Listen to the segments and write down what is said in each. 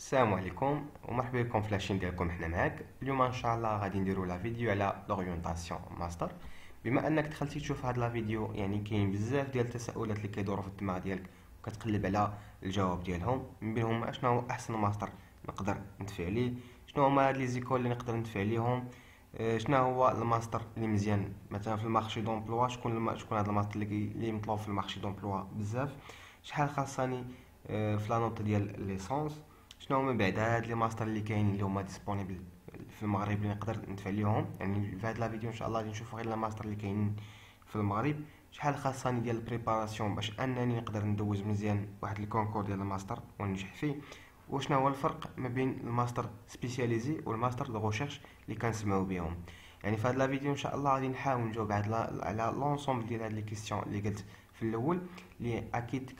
السلام عليكم ومرحبا بكم في لاشين ديالكم. حنا معاك اليوم ان شاء الله غادي نديرو لا فيديو على لورينتاسيون ماستر. بما انك دخلتي تشوف هاد لا فيديو يعني كاين بزاف ديال التساؤلات اللي كيدوروا في الدماغ ديالك وكتقلب على الجواب ديالهم، من بينهم اشنو هو احسن ماستر نقدر ندفع ليه، شنو هما هاد لي زيكول اللي نقدر ندفع ليهم، شنو هو الماستر اللي مزيان مثلا في المارشي دومبلوا، شكون هاد الماستر اللي مطلوب في المارشي دومبلوا بزاف، شحال خاصني في لا نوت ديال ليسونس، شنو هما بعد هاد لي ماستر اللي كاينين اللي هما ديسپونيبل في المغرب اللي نقدر ندفع ليهم. يعني في هاد لا فيديو ان شاء الله غادي نشوفوا غير لي ماستر اللي كاينين في المغرب، شحال خاصني ديال البريباراسيون باش انني نقدر ندوز مزيان واحد الكونكور ديال الماستر وننجح فيه، وشنو هو الفرق ما بين الماستر سبيسياليزي والماستر دو ريشيرش اللي كنسمعوا بهم. يعني في هاد لا فيديو ان شاء الله غادي نحاول نجاوب على لونسومبل ديال هاد لي كيسيون اللي قلت في الاول، اللي اكيد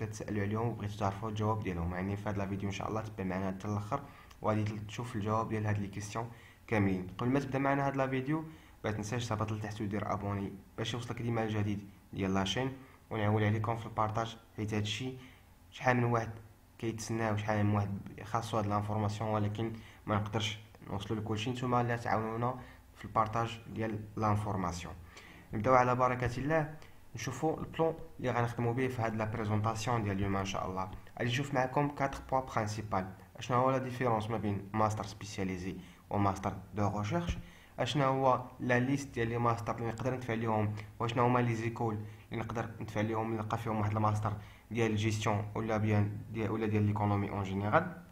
كتسالوا عليهم وبغيتو تعرفوا الجواب ديالهم. يعني في هاد لا فيديو ان شاء الله تبع معنا حتى الاخر وغادي تشوف الجواب ديال هاد لي كيسيون كاملين. قبل ما تبدا معنا هاد لا فيديو ما تنساش تهبط لتحت ودير ابوني باش يوصلك ديما الجديد ديال لاشين، ونعول عليكم في البارطاج حيت هادشي شحال من واحد كيتسناه وشحال من واحد خاصو هاد لانفورماسيون ولكن ما نقدرش نوصلوا لكلشي. نتوما اللي تعاونونا في البارطاج ديال لانفورماسيون. نبداو على بركه الله نشوفوا البلان اللي غنخدموا به في هاد لا بريزونطاسيون ديال اليوم ان شاء الله. غادي نشوف معكم 4 بوين برينسيپال. اشنا هو لا ديفيرونس ما بين ماستر سبيسياليزي وماستر دو ريشيرش، اشنا هو لا ليست ديال لي ماستر اللي نقدر ندفع ليهم، واشنا هما لي زيكول اللي نقدر ندفع ليهم نلقى فيهم واحد الماستر ديال الجيستيون ولا بيان ديال ليكونومي اون جينيرال.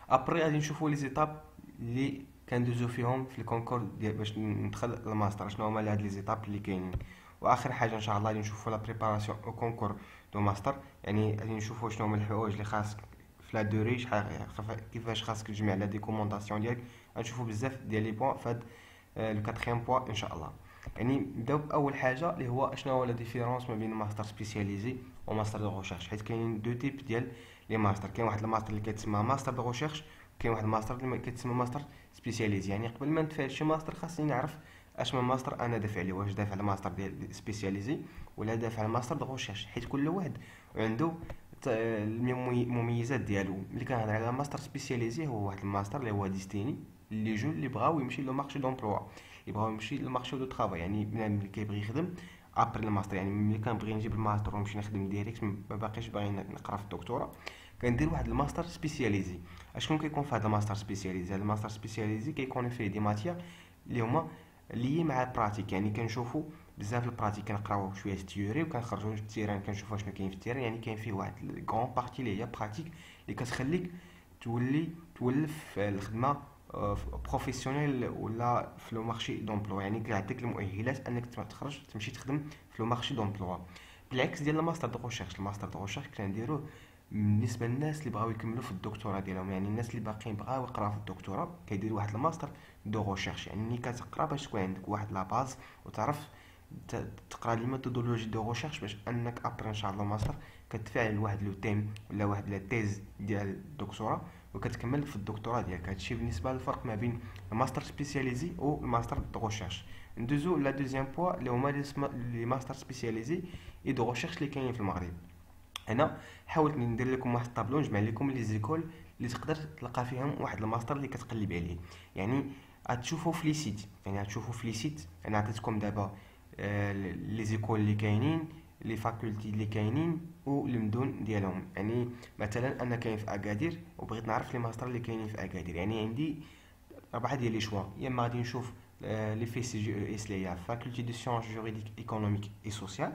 ابري غادي نشوفوا لي زيتاب اللي كندوزو فيهم في الكونكور ديال باش ندخل الماستر، شنو هما هاد لي زيتاب اللي كاينين. واخر حاجه ان شاء الله غادي نشوفوا لا بريباراسيون او كونكور دو ماستر، يعني غادي نشوفوا شنو هما الحوايج اللي خاصك في لا دوري، كيفاش خاصك تجمع لا ديكومونطاسيون ديالك. غنشوفوا بزاف ديال لي بوين في هاد لو كاتريام بوين ان شاء الله. يعني نبداو باول حاجه اللي هو شنو هو لا ديفيرونس ما بين ماستر سبيسياليزي وماستر دو ريشيرش، حيت كاينين دو تيب ديال لي ماستر. كاين واحد الماستر اللي كيتسمى ماستر دو ريشيرش، كاين واحد الماستر اللي كيتسمى ماستر سبيسياليزي. يعني قبل ما ندفع شي ماستر خاصني نعرف اش من ماستر انا دافع عليه، واش دافع على ماستر ديال سبيسياليزي ولا دافع على ماستر دو ريشيرش، حيت كل واحد عنده المميزات ديالو. ملي كنهضر على ماستر سبيسياليزي هو واحد الماستر اللي هو ديستيني لي جون اللي بغاو يمشي لو مارشي دومبلوا، اللي بغاو يمشي للمارشي دو طرافاي. يعني بنادم اللي كيبغي يخدم ابري الماستر، يعني ملي كنبغي نجيب الماستر ونمشي نخدم ديريكت ما باقيش باغي نقرا في الدكتوراه، كندير واحد الماستر سبيسياليزي. اشكون كيكون في هذا الماستر سبيسياليزي؟ هذا الماستر سبيسياليزي كيكون فيه دي ماتيير اللي هما لي مع البراتيك، يعني كنشوفوا بزاف البراتيك، كنقراو شويه التيوري وكنخرجوا التيران كنشوفوا شنو كاين في التيران. يعني كاين فيه واحد غون بارتي اللي هي براتيك اللي كتخليك تولف الخدمه بروفيسيونيل ولا في لو مارشي دومبلوا، يعني كيعطيك المؤهلات انك تخرج تمشي تخدم في لو مارشي دومبلوا. بالعكس ديال الماستر دو ريشيرش، الماستر دو ريشيرش كنديروه بالنسبه للناس اللي بغاو يكملوا في الدكتوراه ديالهم، يعني الناس اللي باقيين بغاو يقراو في الدكتوراه كيديروا واحد الماستر دو ريشيرش. يعني ملي كتقرا باش تكون عندك واحد لا باز وتعرف تقرا لي ميثودولوجي دو ريشيرش باش انك ابري ان شاء الله ماستر كتفعل واحد لو تيم ولا واحد لا تيز ديال الدكتوراه وكتكمل في الدكتوراه ديالك. هادشي بالنسبه للفرق ما بين الماستر سبيسياليزي والماستر دو ريشيرش. ندوزو لا دوزيام بوا اللي هما لي ماستر سبيسياليزي اي دو ريشيرش اللي كاينين في المغرب. هنا حاولت ندير لكم واحد الطابلو نجمع لكم لي زيكول اللي تقدر تلقى فيهم واحد الماستر اللي كتقلب عليه. يعني غتشوفوا في لي سيت، يعني غتشوفوا في لي سيت انا عطيتكم دابا لي زيكول اللي كاينين، لي فاكولتي اللي كاينين والمدن ديالهم. يعني مثلا انا كاين في اكادير وبغيت نعرف لي ماستر اللي كاينين في اكادير، يعني عندي 4 ديال لي شوا. يا اما غادي نشوف لي في سي جي او اس اللي هي فاكولتي دو سيونس جوريديك ايكونوميك اي سوسيال،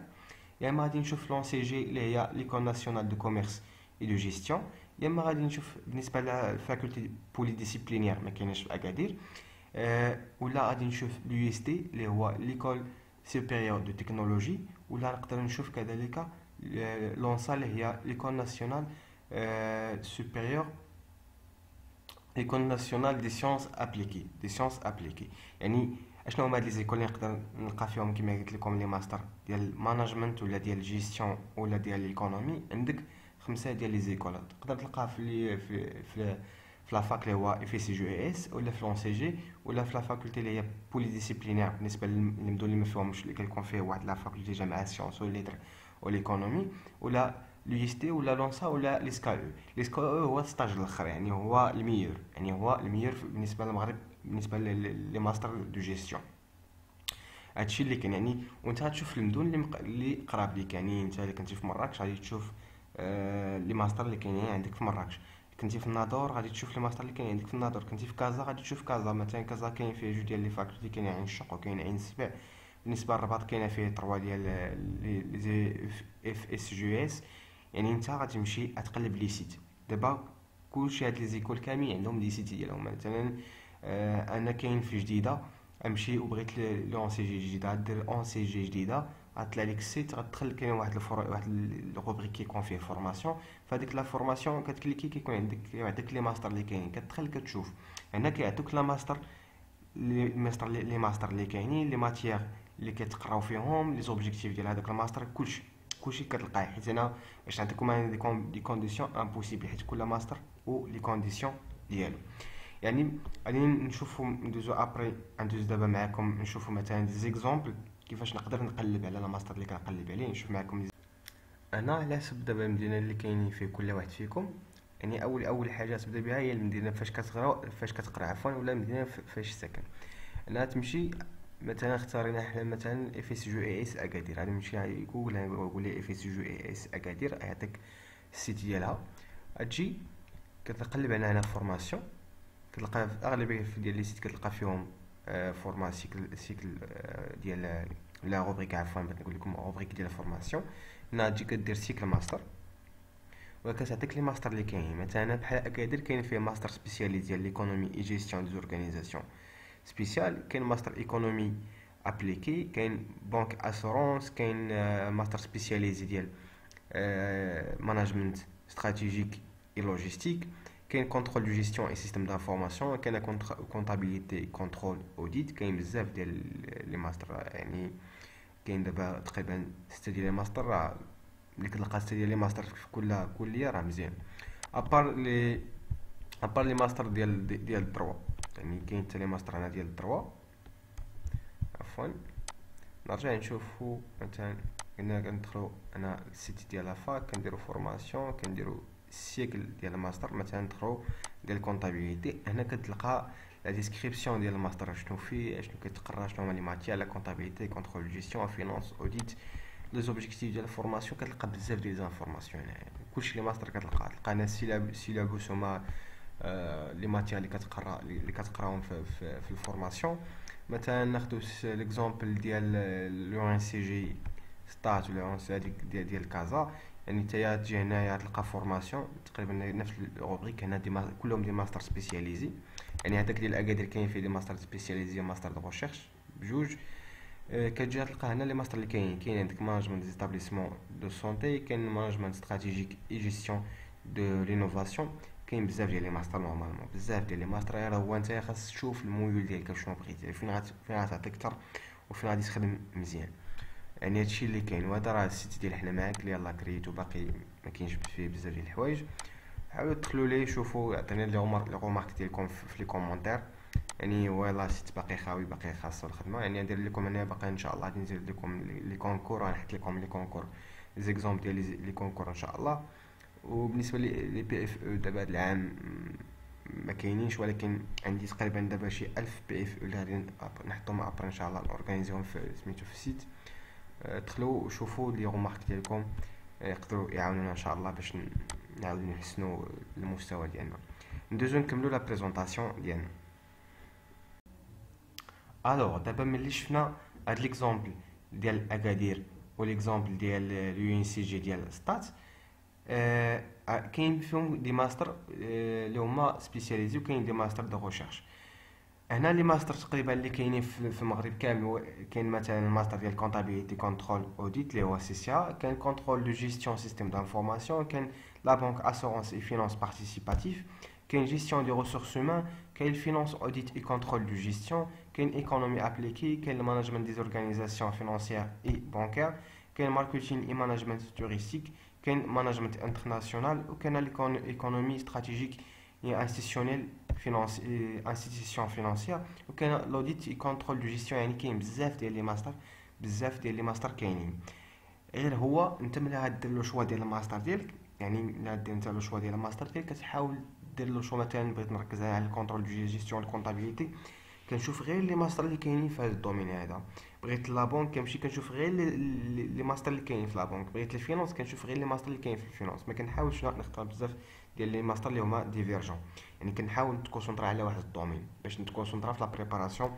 يا اما غادي نشوف لون سي جي اللي هي ليكول ناسيونال دو كوميرس اي دو جيستيون، يا اما غادي نشوف بالنسبه للفاكولتي بولي ديسيبلينيير ما كايناش في اكادير، ولا غادي نشوف لو اس تي اللي هو ليكول سوبيريور دو تكنولوجي، ولا نقدر نشوف كذلك لونسا اللي هي ليكول ناسيونال سوبيريور ليكول ناسيونال دي سيونس ابليكي يعني اشنو هما هاد لي زيكول اللي نقدر نلقى فيهم كما قلت لكم لي ماستر ديال الماناجمنت ولا ديال الجيستيون ولا ديال الايكونومي. عندك 5 ديال لي زيكول تقدر تلقاها في لا فاك اللي هو اف سي جي اي اس، ولا في لون سي جي، ولا في لا فاكولتي اللي هي بولي ديسيبلينير بالنسبه للمدن اللي ما فيهمش اللي كيكون فيه واحد لا فاكولتي جامعه سيونس و ليتر وليكونومي، ولا لو اس تي ولا لونسا ولا لي سكاي او. لي سكاي او هو ستاج الاخر، يعني هو الميور، يعني هو الميور بالنسبه للمغرب بالنسبه لي ماستر دو جيستيون. هادشي اللي كاين يعني. وانت غتشوف المدن اللي قراب ليك، يعني انت اللي كنتي في مراكش غادي تشوف لي ماستر اللي كاينين عندك في مراكش. كنتي في الناظور غادي تشوف لي ماستر اللي كاين عندك في الناظور. كنتي في كازا غادي تشوف كازا. مثلا كازا كاين فيه جوج ديال لي فاكولتي، كاين عين الشق وكاين عين السبع. بالنسبه للرباط كاينه فيه 3 ديال لي زي اف اس جي اس. يعني انت غتمشي غتقلب لي سيت. دابا كلشي هاد لي زيكول كاملين عندهم لي سيت ديالهم. مثلا انا كاين في جديده، امشي وبغيت لون سي جي جديده، غدير اون سي جي جديده، غطلع لك السيت، غتدخل كاين واحد الروبريك كيكون فيه فورماسيون. فهاديك لا فورماسيون كتكليكي كيكون عندك لي ماستر اللي كاينين، كتدخل كتشوف هنا كيعطوك لا ماستر، لي ماستر اللي كاينين، لي ماتيير اللي كتقراو فيهم، لي زوبجيكتيف ديال هذاك الماستر. كلشي كتلقاه. حيت انا باش نعطيكم انا دي كونديسيون امبوسيبل، حيت كل ماستر و لي كونديسيون ديالو. يعني غادي نشوفوا ندوزو ابري، ندوز دابا معكم نشوفوا مثلا دي زيكزامبل كيفاش نقدر نقلب على لا ماستر اللي كنقلب عليه. نشوف معكم انا على حسب دابا المدينه اللي كاينين فيه كل واحد فيكم. يعني اول حاجه تبدا بها هي المدينه فاش كتقرا عفوا، ولا المدينه فاش ساكن. انا تمشي مثلا اختارينا حنا مثلا اف اس جو اي اس اكادير. غادي نمشي على جوجل نقول لي اف اس جو اي اس اكادير، يعطيك السيت ديالها. غتجي كتقلب على هنا فورماسيون، كتلقى في اغلبيه ديال لي سيت كتلقى فيهم فورما سيكل ديال لا روبريك، عفوا بغيت نقول لكم روبريك ديال الفورماسيون. هنا تجي كدير سيكل ماستر وكتعطيك لي ماستر اللي كاينين. مثلا بحال اكادير كاين فيه ماستر سبيسياليز ديال ليكونومي اي جيستيون دي زورغانيزاسيون سبيسيال، كاين ماستر ايكونومي ابليكي، كاين بنك اسورونس، كاين ماستر سبيسياليزي ديال ماناجمنت استراتيجيك اي لوجيستيك، كاين كونترول دو جيستيون اي سيستيم دانفورماسيون، كاين كونطابيليتي كونترول اوديت. كاين بزاف ديال لي ماستر، يعني كاين دابا تقريبا 6 ديال لي ماستر. اللي كتلقى 6 ديال لي ماستر في كل كليه راه مزيان. ابار لي ماستر ديال الدروا، يعني كاين حتى لي ماستر هنا ديال الدروا. عفوا نرجع نشوفو مثلا قلنا كندخلو انا السيت ديال لافاك، كنديرو فورماسيون، كنديرو السيكل ديال الماستر. مثلا ندخلو ديال الكونطابيليتي. هنا كتلقى لا ديسكريبسيون ديال الماستر، شنو فيه، شنو كيتقرا، شنو هما لي ماتيير، لا كونطابيليتي، كونترول جيستيون، فينانس، اوديت، لي زوبجيكتيف ديال الفورماسيون. كتلقى بزاف ديال زانفورماسيون هنا. كلشي لي ماستر كتلقى هنا السيلابوس هما لي ماتيير اللي كتقراهم في الفورماسيون. مثلا ناخذ ليكزامبل ديال لو ان سي جي ستات ولا اون سي ديال كازا. يعني نتايا تجي هنايا تلقى فورماسيون تقريبا نفس الروبريك. هنا كلهم دي ماستر سبيسياليزي. يعني هذاك ديال اكادير كاين فيه دي ماستر سبيسياليزي، ماستر دو ريشيرش بجوج. كتجي تلقى هنا لي ماستر اللي كاين عندك مانجمنت دي ستابليسمون دو سونتي، كاين مانجمنت استراتيجيك اي جيستيون دو لينوفاسيون. كاين بزاف ديال لي ماستر نورمالمون، بزاف ديال لي ماستر. غير هو نتا خاص تشوف الميول ديالك شنو بغيتي، فين غتعطيك اكثر وفين غادي تخدم مزيان. يعني هادشي اللي كاين. وهذا راه السيت ديال حنا معاك اللي يلاه كريتو، باقي ما كاينش فيه بزاف ديال الحوايج. حاولوا تدخلوا ليه شوفوا، عطينا لي رومارك ديالكم في لي كومونتير. يعني والله السيت باقي خاوي، باقي خاصو الخدمه. يعني ندير لكم انا باقي ان شاء الله غادي ندير لكم لي كونكور، غنحط لكم لي كونكور زيكزامبل ديال لي كونكور ان شاء الله. وبالنسبه لي بي اف او دابا هذا العام ما كاينينش، ولكن عندي تقريبا دابا شي 1000 بي اف او اللي غادي نحطهم ابري ان شاء الله اورغانيزيهم في سميتو في السيت. دخلوا وشوفوا لي رومارك ديالكم، يقدروا يعاونونا ان شاء الله باش نعاودو نحسنوا المستوى ديالنا. ندوزو نكملوا لا بريزونطاسيون ديالنا. الوغ دابا ملي شفنا هاد ليكزامبل ديال اكادير وليكزامبل ديال اليو ان سي جي ديال ستات، كاين فيهم دي ماستر اللي هما سبيسياليزي، وكاين دي ماستر دو ريشيرش. هنا لي ماستر تقريبا اللي كاينين في المغرب كامل، كاين مثلا الماستر ديال كونطابيليتي كونترول اوديت اللي هو سي سي ا، كاين كونترول دو جيستيون سيستيم دانفورماسيون، كاين لا بنك اسورونس اي فينانس بارتيسيباتيف، كاين جيستيون دي ريسورس هومان، كاين الفينانس اوديت اي كونترول دو جيستيون، كاين ايكونومي ابليكي، كاين المانجمنت دي زورغانيزاسيون فينانسيير اي بانكير، كاين ماركتينغ اي مانجمنت توريستيك، كاين مانجمنت انترناسيونال، وكاين الايكونومي استراتيجيك اي انستيتيونيل انستيتيسيون فينانسيير، وكاين لوديت اي كونترول دو جيستيون. يعني كاين بزاف ديال لي ماستر كاينين. غير هو انت ملي غدير لو شوا ديال الماستر ديالك، يعني ملي غدير انت لو شوا ديال الماستر ديالك كتحاول دير لو شوا. مثلا بغيت نركز على الكونترول دو جيستيون الكونطابيليتي، كنشوف غير لي ماستر اللي كاينين في هذا الدومين هذا. بغيت لا بونك كنمشي كنشوف غير لي ماستر اللي كاينين في لا بونك. بغيت الفينانس كنشوف غير لي ماستر اللي كاينين في الفينانس. ما كنحاولش نختار بزاف ديال لي ماستر اللي هما ديفيرجون. يعني كنحاول نتكونسونطرا على واحد الدومين باش نتكونسونطرا في لا بريباراسيون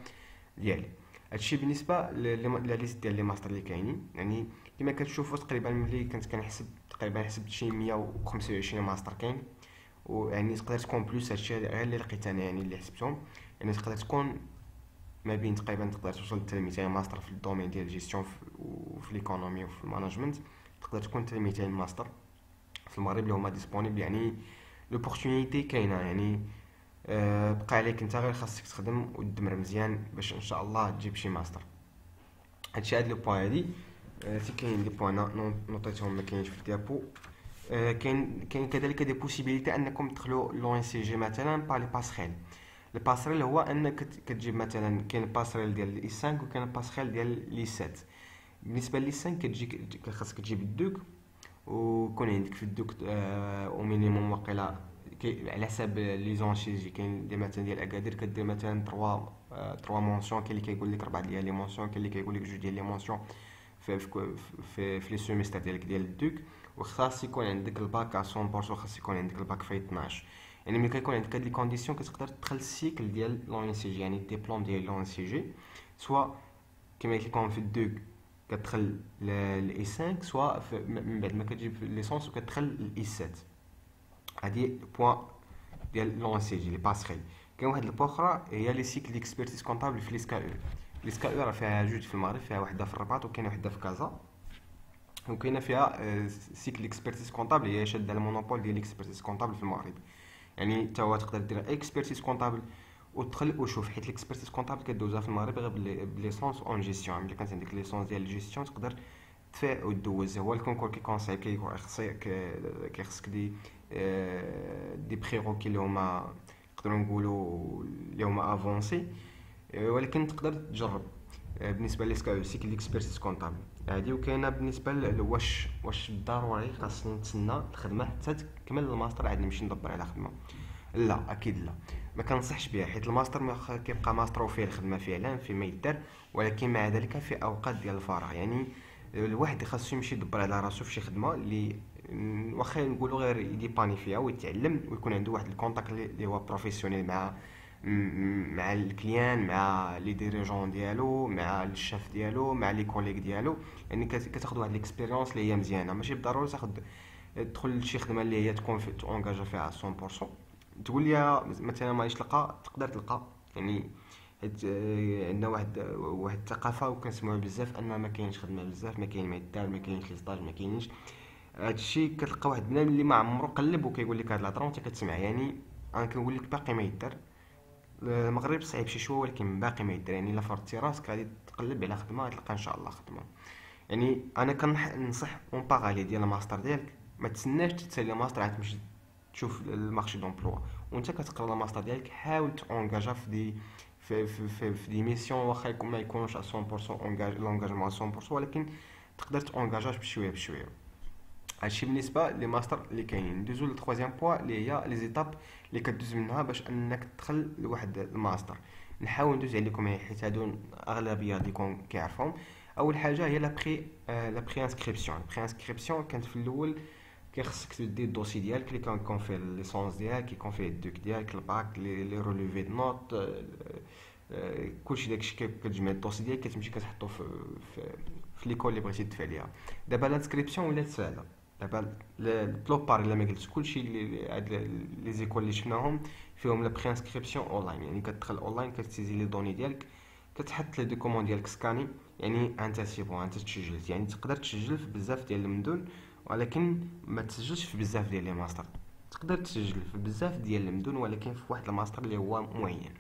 ديالي. هادشي بالنسبه لا ليست ديال لي ماستر اللي كاينين. يعني كما كتشوفوا تقريبا ملي كنت كنحسب تقريبا حسبت شي 125 ماستر كاين. ويعني تقدر تكون بلوس، هادشي غير اللي لقيت انا يعني اللي حسبتهم. يعني تقدر تكون ما بين تقريبا تقدر توصل حتى ل 200 ماستر في الدومين ديال الجيستيون وفي ليكونومي وفي المانجمنت. تقدر تكون حتى 200 ماستر في المغرب اللي هما ديسپونيبل. يعني لوبورتونيتي كاينه. يعني بقى عليك انت غير خاصك تخدم وتدمر مزيان باش ان شاء الله تجيب شي ماستر. هادشي هاد لو بوين هادي. في كاين لي بوين نوطيتهم ما كاينش في الديابو. كاين كذلك دي بوسيبيليتي انكم تدخلوا لو ان سي جي مثلا با لي باسريل. الباسريل هو انك كتجيب مثلا كاين الباسريل ديال لي 5 وكاين الباسريل ديال لي 7. بالنسبه لي 5 خاصك تجيب الدوك ويكون عندك في الدوك او مينيموم واقيلا على حساب لي زون سي جي. كاين دي مثلا ديال اكادير كدير مثلا 3 مونسيون. كاين اللي كيقول لك 4 ديال لي مونسيون، كاين اللي كيقول لك 2 ديال لي مونسيون في لي سيمستر ديالك ديال الدوك. وخاص يكون عندك الباك 100%، خاص يكون عندك الباك في 12. يعني ملي كيكون عندك هاد لي كونديسيون كتقدر تدخل السيكل ديال لو ان سي جي، يعني الدبلوم ديال لو ان سي جي. سوا كما كيكون في الدوك كتدخل الاي 5، سوا من بعد ما كتجيب ليسونس وكتدخل الاي 7. هادي بوين ديال لو ان سي جي لي باسريل. كاين واحد البوين اخرى هي لي سيكل ديكسبيرتيز كونطابل في ليسكا او. ليسكا او راه فيها جوج في المغرب، فيها وحده في الرباط وكاينه وحده في كازا. وكاينه فيها سيكل اكسبيرتيز كونطابل، هي شاده المونوبول ديال الاكسبيرتيز كونطابل في المغرب. يعني حتى هو تقدر دير اكسبيرتيز كونطابل وتدخل وشوف، حيت الاكسبيرتيز كونطابل كدوزها في المغرب غير بليسونس اون جيستيون. ملي كانت عندك ليسونس ديال الجيستيون تقدر تفاع ودوز. هو الكونكور كيكون صعيب، كيخصك دي بريروكي اللي هما نقدروا نقولوا اللي هما افونسي، ولكن تقدر تجرب. بالنسبه لي سيكل اكسبيرتيز كونطابل هادي. وكاينه بالنسبه واش ضروري خاصني نتسنى الخدمه حتى تكمل الماستر عاد نمشي ندبر على خدمه؟ لا اكيد لا، ما كنصحش بها، حيت الماستر كيبقى ماستر وفيه الخدمه فعلا فيما يدار، ولكن مع ذلك في اوقات ديال الفراغ. يعني الواحد خاصو يمشي يدبر على راسو في شي خدمه اللي واخا نقولوا غير يديباني فيها ويتعلم ويكون عنده واحد الكونتاكت اللي هو بروفيسيونيل مع الكليان، مع لي ديريجون ديالو، مع الشاف ديالو، مع لي كوليك ديالو. يعني كتاخذ واحد الاكسبيريونس اللي هي مزيانه. ماشي بالضروري تدخل لشي خدمه اللي هي تكون تونجاجا فيها 100%. تقول لي مثلا ماغاديش تلقى، تقدر تلقى. يعني حيت عندنا واحد الثقافه وكنسمعوا بزاف ان ما كاينش خدمه بزاف، ما كاين ما يدار، ما كاينش لي ستاج، ما كاينينش. هادشي كتلقى واحد بنادم اللي ما عمرو قلب وكيقول لك هاد الهضره وانت كتسمع. يعني انا كنقول لك باقي ما يدار. المغرب صعيب شي شويه ولكن باقي ما يدار. يعني الا فرضتي راسك غادي تقلب على خدمه تلقى ان شاء الله خدمه. يعني انا كنصح اون باغالي ديال الماستر ديالك ما تسناش تسالي الماستر عاد تمشي تشوف المارشي دومبلوا. وانت كتقرا الماستر ديالك حاول تونجاجا في دي في دي ميسيون، واخا يكون ما يكونوش 100% لونجاجمون 100%، ولكن تقدر تونجاجا بشويه بشويه. هادشي بالنسبه لي ماستر اللي كاينين. ندوزو للترويزيام بوين اللي هي لي زيتاب اللي كدوز منها باش انك تدخل لواحد الماستر. نحاول ندوز عليكم حيت هادو اغلبيه غادي يكون كيعرفهم. اول حاجه هي لا بري انسكريبسيون. بري انسكريبسيون كانت في الاول كيخصك تدي الدوسي ديالك اللي كيكون فيه ليسونس ديالك، كيكون فيه الدوك ديالك، الباك، لي روليفي د نوت، كلشي داكشي كتجمع الدوسي ديالك كتمشي كتحطو في ليكول اللي بغيتي تدفع ليها. دابا لانسكريبسيون ولات ساهله. دابا البلوبار الا ما قلتش كلشي هاد لي زيكول اللي شفناهم فيهم لا بري انسكريبسيون اونلاين. يعني كتدخل اونلاين كتسيزي لي دوني ديالك، كتحط لي دوكومون ديالك سكاني. يعني انت سي بون انت تسجلت. يعني تقدر تسجل في بزاف ديال المدن، ولكن ما تسجلش في بزاف ديال لي ماستر. تقدر تسجل في بزاف ديال المدن ولكن في واحد الماستر اللي هو معين.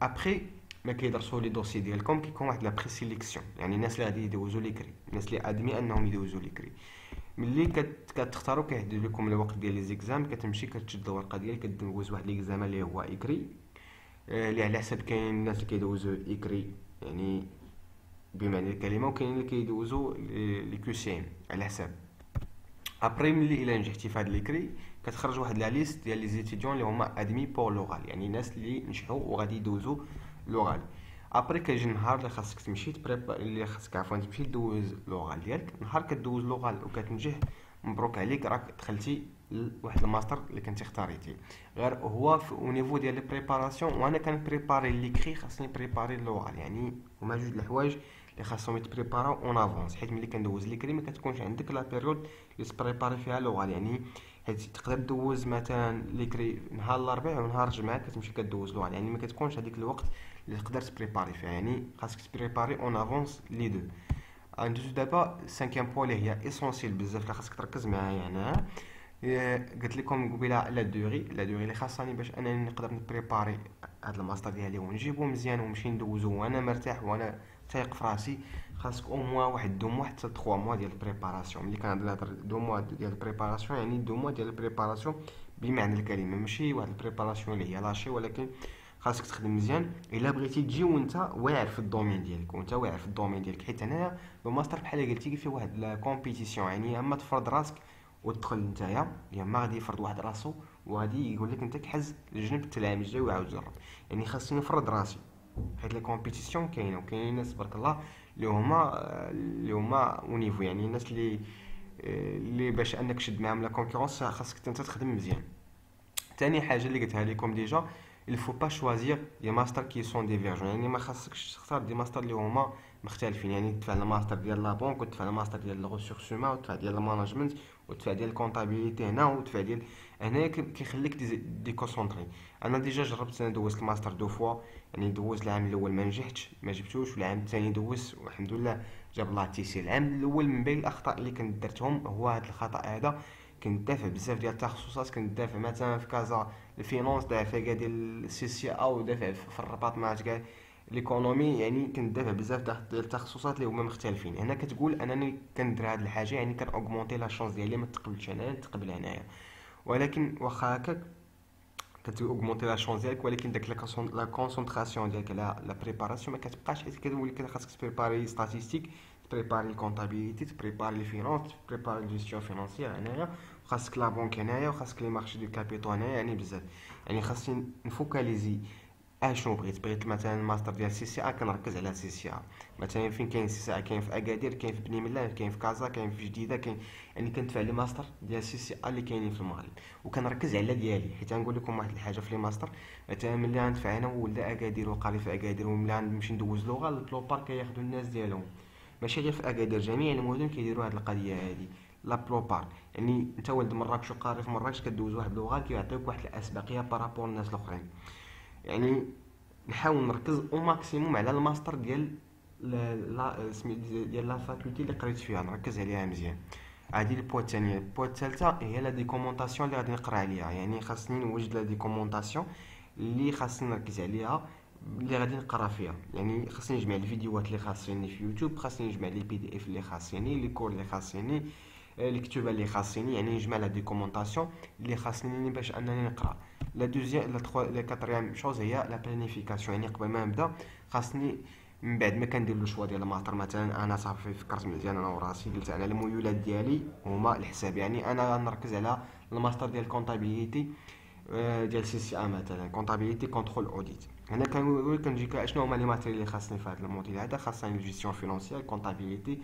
ابري ما كيدرسوا لي دوسي ديالكم كيكون واحد لا بري سيليكسيون. يعني الناس اللي غادي يدوزوا ليكري، الناس اللي ادمي انهم يدوزوا ليكري، ملي كتختاروا كيحدد لكم الوقت ديال لي زيكزام. كتمشي كتشد الورقه ديالك كدوز واحد ليكزام اللي هو ايكري، اللي على حسب كاين الناس اللي كيدوزوا ايكري يعني بمعنى الكلمه، وكاين اللي كيدوزو لي كيو سي ام على حساب. ابري ملي الا نجحتي في هاد ليكري كتخرج واحد لا ليست ديال لي زيتيديون اللي هما ادمي بور لوغال، يعني الناس اللي نجحوا وغادي يدوزوا لوغال. ابري كيجي النهار اللي خاصك تمشي اللي خاصك تمشي دوز لوغال ديالك. نهار كدوز لوغال وكتنجح، مبروك عليك، راك دخلتي لواحد الماستر اللي كنتي اختاريتي. غير هو او نيفو ديال لي بريباراسيون، وانا كنبريباري ليكري، خاصني بريباري اللوغال، يعني هما جوج د الحوايج اللي خاصهم يتبريباراو اون افونس، حيت ملي كندوز ليكري ما كتكونش عندك لا بيريود اللي تبريباري فيها لوغال. يعني حيت تقدر دوز مثلا ليكري نهار الاربعاء ونهار الجمعه كتمشي كدوز لوغال، يعني ما كتكونش هذيك الوقت اللي تقدر تبريباري فيها، يعني خاصك تبريباري اون افونس لي دو. ندوزو دابا السانكيام بوين اللي هي اسونسيال بزاف اللي خاصك تركز معايا هنا. قلت لكم قبيله على لا دوغي اللي خاصني باش انني نقدر نبريباري هاد الماستر ديالي ونجيبو مزيان ونمشي ندوزو وانا مرتاح وانا تايق في راسي. خاصك او موا واحد 2 موا حتى 3 موا ديال البريباراسيون. ملي كنهضر 2 موا ديال البريباراسيون يعني 2 موا ديال البريباراسيون بمعنى الكلمه، ماشي واحد البريباراسيون اللي هي لاشي، ولكن خاصك تخدم مزيان الا بغيتي تجي وانت واعر في الدومين ديالك، حيت هنايا الماستر بحال قلتي فيه واحد لا كومبيتيسيون، يعني اما تفرض راسك وتدخل نتايا، يا اما غادي يفرض واحد راسو وغادي يقول لك انت كحز الجنب حتى العام الجاي ويعاود جرب. يعني خاصني نفرض راسي حيت لا كومبيتيسيون كاينه، وكاين ناس تبارك الله اللي هما او نيفو، يعني الناس اللي باش انك تشد معاهم لا كونكورونس خاصك انت تخدم مزيان. تاني حاجه اللي قلتها لكم ديجا، il faut pas choisir des masters qui sont divergents، يعني ما خاصكش تختار دي ماستر اللي هما مختلفين، يعني تدفع الماستر ديال لا بونك وتدفع الماستر ديال الريسورس هيومان وتدفع ديال المانجمنت وتدفع ديال الكونطابيليتي هنا وتدفع ديال هنا، كيخليك ديكونسونطري. انا ديجا جربت، انا دوزت الماستر 2 فوا، يعني دوزت العام الاول ما نجحتش ما جبتوش، والعام الثاني دوزت والحمد لله جاب الله تيسير. العام الاول من بين الاخطاء اللي كنت درتهم هو هذا الخطا هذا، كنت دافع بزاف ديال التخصصات، كنت دافع مثلا في كازا الفينونس، دافع كاع ديال السي سي او، دافع في الرباط مع كاع ليكونومي، يعني كنت دافع بزاف ديال التخصصات اللي هما مختلفين. هنا كتقول انني كندير هاد الحاجه، يعني كان اوغمونتي لا شونس ديالي ما تقبلش انايا نتقبل هنايا. ولكن واخا هكاك كتوغمونتي لا شونس ديالك، ولكن داك لا كونسونطراسيون ديالك على لا بريباراسيون ما كتبقاش، حيت كتولي خاصك تبريباري ستاتيستيك، تبريباري الكونطابيليتي، تبريباري لي فينونس، تبريباري الجيستيون فينانسيير هنايا، وخاصك لا بونك هنايا، وخاصك لي مارشي دو كابيتو هنايا، يعني بزاف. يعني خاصني نفوكاليزي شنو بغيت مثلا الماستر ديال سي سي ا كنركز على سي سي ا مثلا. فين كاين سي سي ا؟ كاين في اكادير، كاين في بني ملال، كاين في كازا، كاين في جديده، كاين، يعني كندفع لي ماستر ديال سي سي ا اللي كاينين في المغرب، وكنركز على ديالي. حيت غنقول لكم واحد الحاجه في لي ماستر، مثلا ملي غندفع انا ولد اكادير وقاري في اكادير، وملي غنمشي ندوز لغه البلوبار كياخذوا الناس ديالهم، ماشي غير في اكادير، جميع المدن كيديروا هذه القضيه هذه لا بلوبار. يعني انت ولد مراكش وقاري في مراكش كدوز واحد اللغه كيعطيوك واحد الاسبقيه بارابور الناس الاخرين. يعني نحاول نركز او ماكسيموم على الماستر ديال ديال لا فاكولتي اللي قريت فيها، نركز عليها مزيان. هذه البوا الثانيه. البوا الثالثه هي لا ديكومونطاسيون اللي غادي نقرا عليها، يعني خاصني نوجد لا ديكومونطاسيون اللي خاصني نركز عليها، اللي غادي نقرا فيها. يعني خاصني نجمع الفيديوهات اللي خاصيني في يوتيوب، خاصني نجمع لي بي دي اف اللي خاصيني، لي كور اللي خاصيني، الكتوبه اللي خاصيني، يعني نجمع لا ديكومونطاسيون اللي خاصني باش انني نقرا. لا دوزيام لا كاتريام شوز هي لا بلانيفيكاسيون، يعني قبل ما نبدا خاصني من بعد ما كندير لو شوا ديال الماستر، مثلا انا صافي فكرت مزيان انا وراسي، قلت انا الميولات ديالي هما الحساب، يعني انا غنركز على الماستر ديال الكونطابيليتي ديال سي سي ا مثلا، كونطابيليتي كونترول اوديت. هنا كنجي شنو هما لي ماتيريال اللي خاصني في هذا الموديل هذا. خاصني الجيستيون فينانسيير، كونطابيليتي،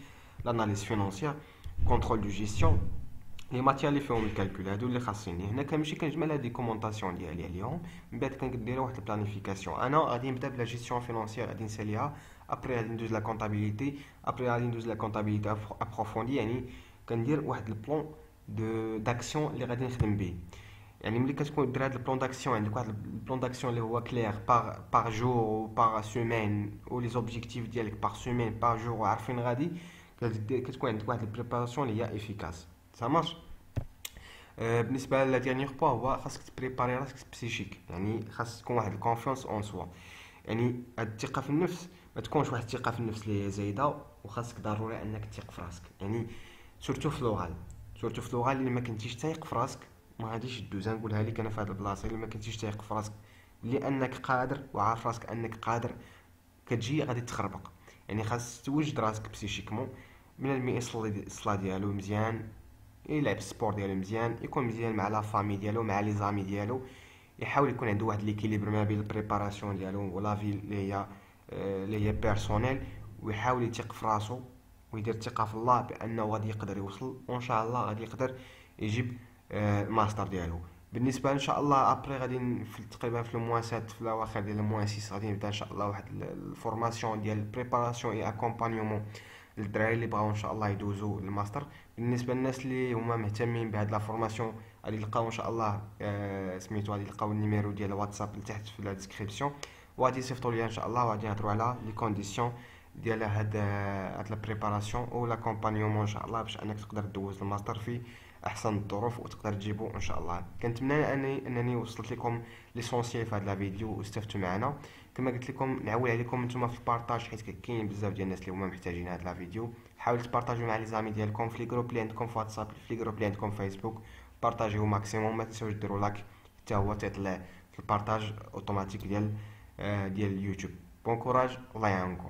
لاناليز فينانسيير، كونترول دو جيستيون، لي ماتير اللي فيهم الكالكول هادو اللي خاصيني. هنا كنمشي كنجمع لا ديكومونطاسيون ديالي عليهم، من بعد كندير واحد البلانيفيكاسيون. انا غادي نبدا بلا جيستيون فينانسيير، غادي نساليها، ابري غادي ندوز لا كونطابيليتي، ابري غادي ندوز لا كونطابيليتي ابروفوندي، يعني كندير واحد البلان داكسيون اللي غادي نخدم به. يعني ملي كتكون دير هاد البلان داكسيون، عندك واحد البلان داكسيون اللي هو كلير باغ جور و باغ سيمين، و لي زوبجيكتيف ديالك باغ سيمين باغ جور، وعارفين غادي كتكون عندك واحد البريباراسيون اللي هي افيكاس. سا مارش. بالنسبه لا ديرنيير بوا هو خاصك تبريباري راسك بسيشيك، يعني خاص تكون واحد الكونفيونس اون سوا، يعني هاد الثقه في النفس ما تكونش واحد الثقه في النفس اللي هي زايده، وخاصك ضروري انك تثق في راسك. يعني سورتو في لوغال اللي ما كنتيش تايق في راسك ما غاديش دوز. نقولها لك انا في هاد البلاصه، اللي ما كنتيش تايق في راسك لانك قادر وعارف راسك انك قادر، كتجي غادي تخربق. يعني خاص توجد راسك بسيشيكمون. من الماء يصلي الصلاه ديالو مزيان، يلعب السبور ديالو مزيان، يكون مزيان مع لا فامي ديالو مع لي زامي ديالو. يحاول يكون عنده واحد ليكيليبر ما بين البريباراسيون ديالو ولا في اللي هي بيرسونيل، ويحاول يثق في راسو ويدير الثقه في الله بانه غادي يقدر يوصل، وان شاء الله غادي يقدر يجيب الماستر ديالو. بالنسبه ان شاء الله ابري غادي في تقريبا في الموان 7 في الاواخر ديال الموان 6 غادي نبدا ان شاء الله واحد الفورماسيون ديال بريباراسيون اي اكومبانيومون للدراري اللي بغاو ان شاء الله يدوزوا الماستر. بالنسبه للناس اللي هما مهتمين بهاد لا فورماسيون غادي يلقاو ان شاء الله سميتو، غادي يلقاو النيميرو ديال الواتساب لتحت في لا ديسكريبسيون، وغادي يصيفطوا لي ان شاء الله، وغادي نهضروا على لي كونديسيون ديال هاد لا بريباراسيون او لاكومبانيومون ان شاء الله، باش انك تقدر دوز الماستر في احسن الظروف وتقدر تجيبو ان شاء الله. كنتمنى انني وصلت لكم ليسونسيال في هاد لا فيديو واستفدتوا معنا. كما قلت لكم نعول عليكم نتوما في البارطاج، حيت كاين بزاف ديال الناس اللي هما محتاجين هاد لا فيديو. حاولوا تبارطاجيو مع لي زامي ديالكم في لي جروب اللي عندكم في واتساب، في لي جروب اللي عندكم في فيسبوك. بارطاجيو ماكسيموم، ما تنساوش ديروا لايك حتى هو تيطلع في البارطاج اوتوماتيك ديال اليوتيوب. بون كوراج، الله يعاونكم.